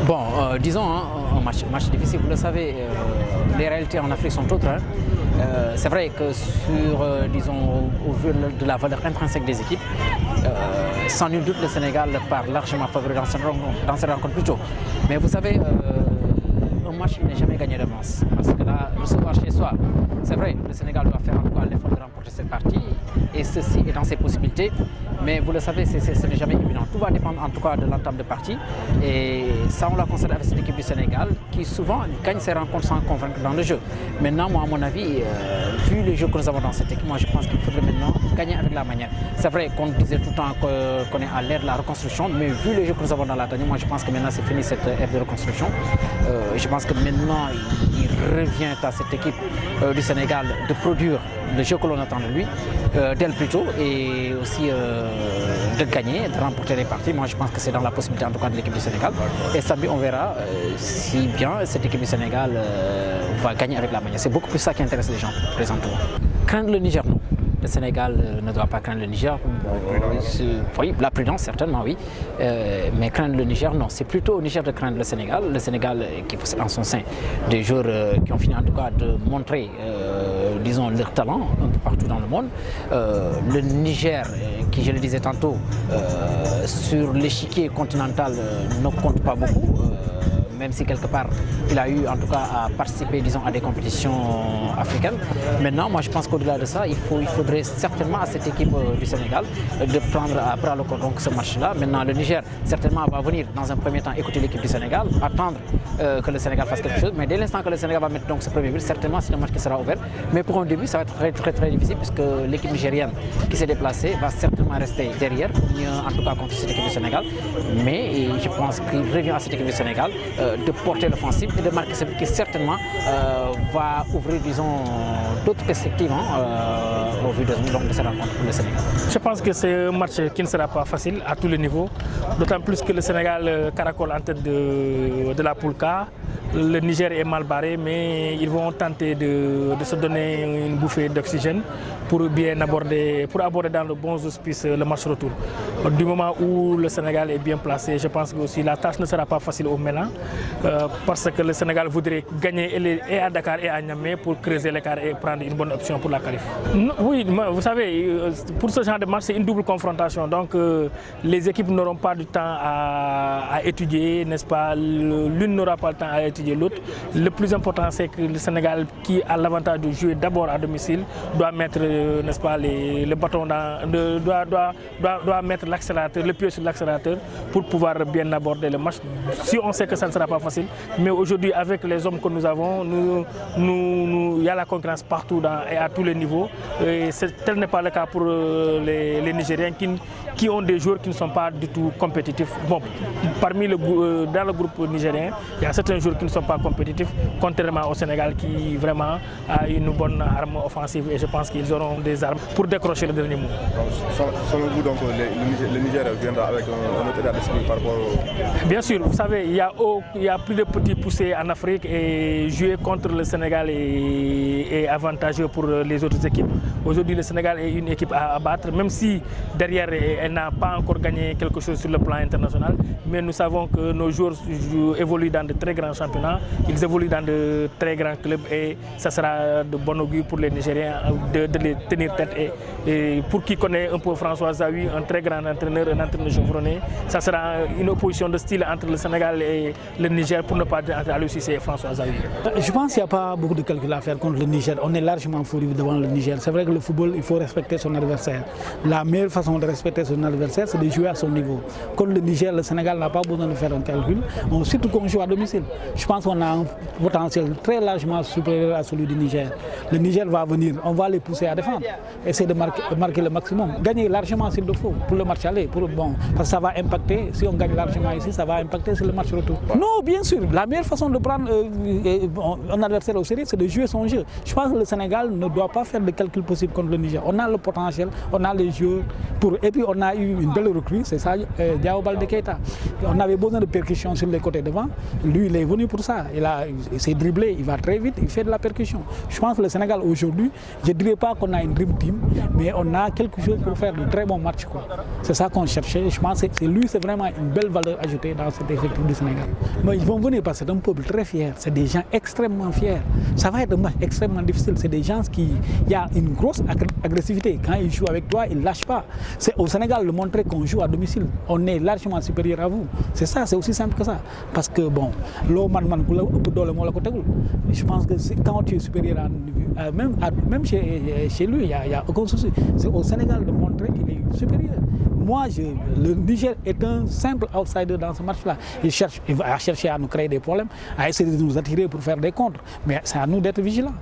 Bon, disons, hein, un match difficile, vous le savez, les réalités en Afrique sont autres. Hein. C'est vrai que disons, au vu de la valeur intrinsèque des équipes, sans nul doute le Sénégal part largement favori dans cette rencontre plus tôt. Mais vous savez, un match n'est jamais gagné d'avance. Parce que là, recevoir chez soi, c'est vrai, le Sénégal doit faire en tout cas l'effort de remporter cette partie, et ceci est dans ses possibilités. Mais vous le savez, ce n'est jamais évident. Tout va dépendre en tout cas de l'entame de partie. Et ça, on l'a constaté avec cette équipe du Sénégal, qui souvent gagne ses rencontres sans convaincre dans le jeu. Maintenant, moi, à mon avis, vu les jeux que nous avons dans cette équipe, moi, je pense qu'il faudrait maintenant gagner avec la manière. C'est vrai qu'on disait tout le temps qu'on est à l'ère de la reconstruction, mais vu les jeux que nous avons dans la dernière, moi, je pense que maintenant, c'est fini cette ère de reconstruction. Je pense que maintenant, il revient à cette équipe du Sénégal de produire le jeu que l'on attend de lui, d'elle plutôt, et aussi de gagner, de remporter les parties. Moi, je pense que c'est dans la possibilité en tout cas de l'équipe du Sénégal. Et samedi, on verra si bien cette équipe du Sénégal va gagner avec la manière. C'est beaucoup plus ça qui intéresse les gens présentement. Craindre le Niger, non. Le Sénégal ne doit pas craindre le Niger. Oui, la prudence, certainement, oui. Mais craindre le Niger, non. C'est plutôt au Niger de craindre le Sénégal. Le Sénégal qui possède en son sein des joueurs qui ont fini en tout cas de montrer, disons, leur talent un peu partout dans le monde. Le Niger, qui, je le disais tantôt, sur l'échiquier continental ne compte pas beaucoup. Même si quelque part il a eu en tout cas à participer, disons, à des compétitions africaines. Maintenant, moi je pense qu'au-delà de ça, il faudrait certainement à cette équipe du Sénégal de prendre à bras le corps donc ce match-là. Maintenant, le Niger certainement va venir dans un premier temps écouter l'équipe du Sénégal, attendre que le Sénégal fasse quelque chose. Mais dès l'instant que le Sénégal va mettre donc ce premier but, certainement c'est un match qui sera ouvert. Mais pour un début, ça va être très difficile puisque l'équipe nigérienne qui s'est déplacée va certainement rester derrière pour mieux en tout cas contre cette équipe du Sénégal. Mais je pense qu'il revient à cette équipe du Sénégal de porter l'offensive et de marquer ce but qui certainement va ouvrir, disons, d'autres perspectives au vu de cette rencontre pour le Sénégal. Je pense que c'est un match qui ne sera pas facile à tous les niveaux, d'autant plus que le Sénégal caracole en tête de la poule K. Le Niger est mal barré, mais ils vont tenter de se donner une bouffée d'oxygène pour bien aborder dans le bon auspice le match retour. Du moment où le Sénégal est bien placé, je pense que aussi la tâche ne sera pas facile au Ménan, parce que le Sénégal voudrait gagner et à Dakar et à Niamey pour creuser l'écart et prendre une bonne option pour la qualif. Oui, vous savez, pour ce genre de match, c'est une double confrontation. Donc les équipes n'auront pas du temps à étudier, n'est-ce pas? L'une n'aura pas le temps à étudier l'autre. Le plus important, c'est que le Sénégal, qui a l'avantage de jouer d'abord à domicile, doit mettre, n'est-ce pas, le bâton doit mettre l'accélérateur, le pied sur l'accélérateur pour pouvoir bien aborder le match. Si on sait que ça ne sera pas facile, mais aujourd'hui, avec les hommes que nous avons, il y a la concurrence partout et à tous les niveaux. Et tel n'est pas le cas pour les Nigériens qui ont des joueurs qui ne sont pas du tout compétitifs. Bon, dans le groupe nigérien, il y a certains joueurs qui ne sont pas compétitifs, contrairement au Sénégal qui vraiment a une bonne arme offensive, et je pense qu'ils auront des armes pour décrocher le dernier mot. Selon vous, donc, le Niger viendra avec un autre état d'esprit par rapport au... Bien sûr, vous savez, il y a plus de petits poussés en Afrique, et jouer contre le Sénégal est avantageux pour les autres équipes. Aujourd'hui, le Sénégal est une équipe à abattre, même si derrière elle n'a pas encore gagné quelque chose sur le plan international, mais nous savons que nos joueurs évoluent dans de très grands championnats, ils évoluent dans de très grands clubs, et ça sera de bon augure pour les Nigériens de les tenir tête. Et pour qui connaît un peu François Zawi, un très grand entraîneur, un entraîneur chevronné, ça sera une opposition de style entre le Sénégal et le Niger, pour ne pas dire entre Aliou Cissé et François Zawi. Je pense qu'il n'y a pas beaucoup de calculs à faire contre le Niger. On est largement favori devant le Niger. C'est vrai que le football, il faut respecter son adversaire. La meilleure façon de respecter son adversaire, c'est de jouer à son niveau. Contre le Niger, le Sénégal n'a pas besoin de faire un calcul, surtout qu'on joue à domicile. Je pense qu'on a un potentiel très largement supérieur à celui du Niger. Le Niger va venir, on va les pousser à défendre, essayer de marquer le maximum, gagner largement s'il le faut pour le match aller, parce que ça va impacter, si on gagne largement ici, ça va impacter sur le match retour. Non, bien sûr, la meilleure façon de prendre un adversaire au sérieux, c'est de jouer son jeu. Je pense que le Sénégal ne doit pas faire de calcul possible. possible contre le Niger. On a le potentiel, on a les joueurs et puis on a eu une belle recrue, c'est ça, Diao Baldé Keita. On avait besoin de percussion sur les côtés devant. Lui, il est venu pour ça. Il s'est dribblé, il va très vite, il fait de la percussion. Je pense que le Sénégal aujourd'hui, je ne dirais pas qu'on a une dream team, mais on a quelque chose pour faire de très bons matchs. C'est ça qu'on cherchait. Je pense que c'est vraiment une belle valeur ajoutée dans cet effectif du Sénégal. Mais ils vont venir parce que c'est un peuple très fier. C'est des gens extrêmement fiers. Ça va être un match extrêmement difficile. C'est des gens qui... Il y a une grosse agressivité. Quand ils jouent avec toi, ils ne lâchent pas. C'est au Sénégal de montrer qu'on joue à domicile. On est largement supérieur à vous. C'est ça, c'est aussi simple que ça. Parce que bon, je pense que quand tu es supérieur à même chez lui, il n'y a aucun souci. C'est au Sénégal de montrer qu'il est supérieur. Moi, le Niger est un simple outsider dans ce match-là. Il va chercher à nous créer des problèmes, à essayer de nous attirer pour faire des contres. Mais c'est à nous d'être vigilants.